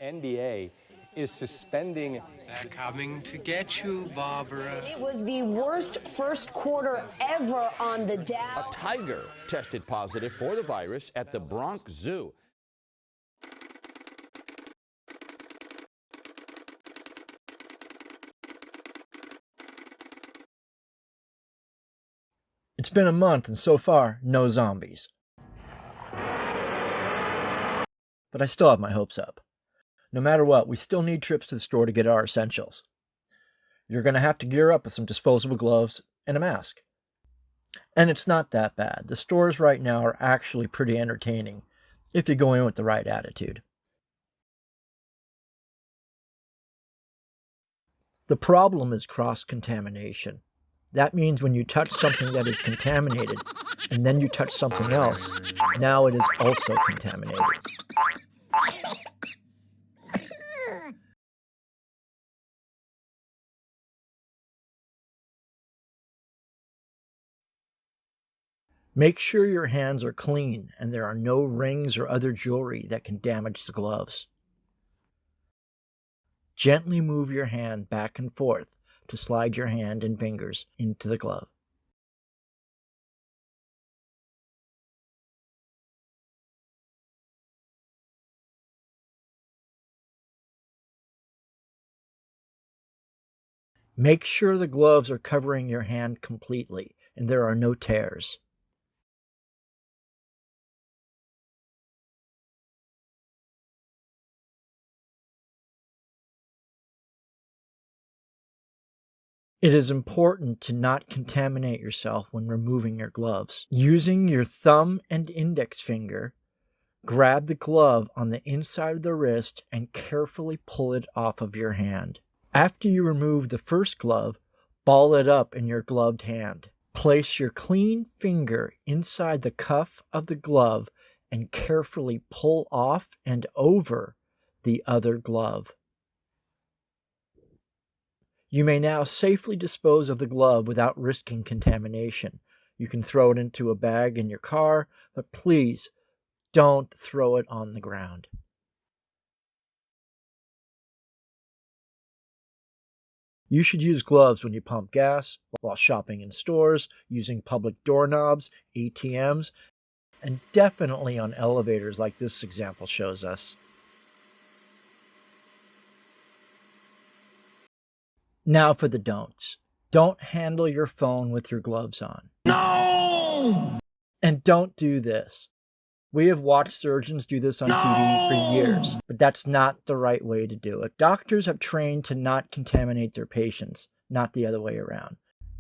NBA is suspending. They're coming to get you, Barbara. It was the worst first quarter ever on the Dow. A tiger tested positive for the virus at the Bronx Zoo. It's been a month and so far, no zombies. But I still have my hopes up. No matter what, we still need trips to the store to get our essentials. You're going to have to gear up with some disposable gloves and a mask. And it's not that bad. The stores right now are actually pretty entertaining if you go in with the right attitude. The problem is cross-contamination. That means when you touch something that is contaminated, and then you touch something else, now it is also contaminated. Make sure your hands are clean and there are no rings or other jewelry that can damage the gloves. Gently move your hand back and forth to slide your hand and fingers into the glove. Make sure the gloves are covering your hand completely and there are no tears. It is important to not contaminate yourself when removing your gloves. Using your thumb and index finger, grab the glove on the inside of the wrist and carefully pull it off of your hand. After you remove the first glove, ball it up in your gloved hand. Place your clean finger inside the cuff of the glove and carefully pull off and over the other glove. You may now safely dispose of the glove without risking contamination. You can throw it into a bag in your car, but please don't throw it on the ground. You should use gloves when you pump gas, while shopping in stores, using public doorknobs, ATMs, and definitely on elevators like this example shows us. Now for the don'ts. Don't handle your phone with your gloves on. No! And don't do this. We have watched surgeons do this on TV for years, but that's not the right way to do it. Doctors have trained to not contaminate their patients, not the other way around.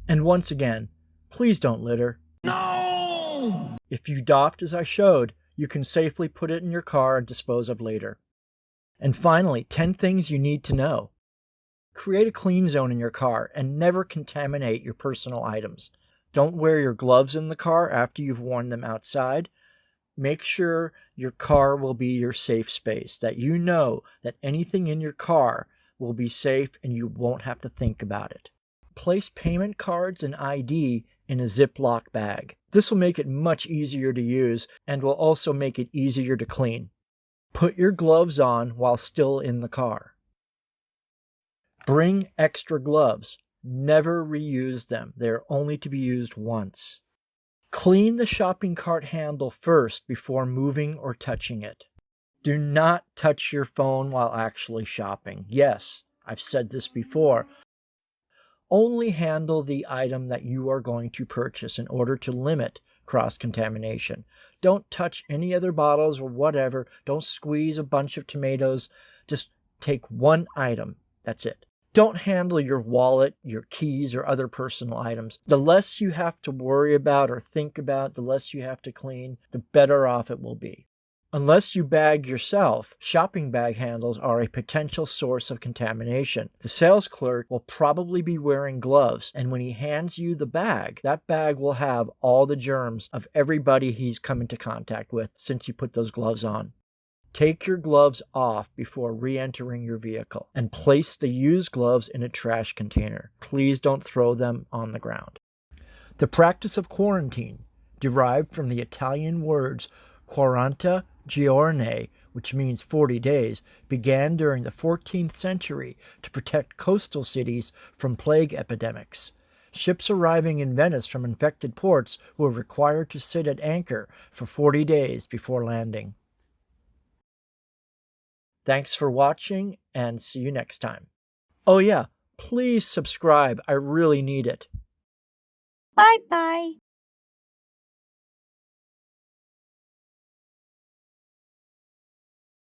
And once again, please don't litter. No! If you doffed as I showed, you can safely put it in your car and dispose of later. And finally, 10 things you need to know. Create a clean zone in your car and never contaminate your personal items. Don't wear your gloves in the car after you've worn them outside. Make sure your car will be your safe space, that you know that anything in your car will be safe and you won't have to think about it. Place payment cards and ID in a Ziploc bag. This will make it much easier to use and will also make it easier to clean. Put your gloves on while still in the car. Bring extra gloves. Never reuse them. They are only to be used once. Clean the shopping cart handle first before moving or touching it. Do not touch your phone while actually shopping. Yes, I've said this before. Only handle the item that you are going to purchase in order to limit cross-contamination. Don't touch any other bottles or whatever. Don't squeeze a bunch of tomatoes. Just take one item. That's it. Don't handle your wallet, your keys, or other personal items. The less you have to worry about or think about, the less you have to clean, the better off it will be. Unless you bag yourself, shopping bag handles are a potential source of contamination. The sales clerk will probably be wearing gloves, and when he hands you the bag, that bag will have all the germs of everybody he's come into contact with since you put those gloves on. Take your gloves off before re-entering your vehicle and place the used gloves in a trash container. Please don't throw them on the ground. The practice of quarantine, derived from the Italian words quaranta, Giorne, which means 40 days, began during the 14th century to protect coastal cities from plague epidemics. Ships arriving in Venice from infected ports were required to sit at anchor for 40 days before landing. Thanks for watching, and see you next time. Oh yeah, please subscribe. I really need it. Bye-bye.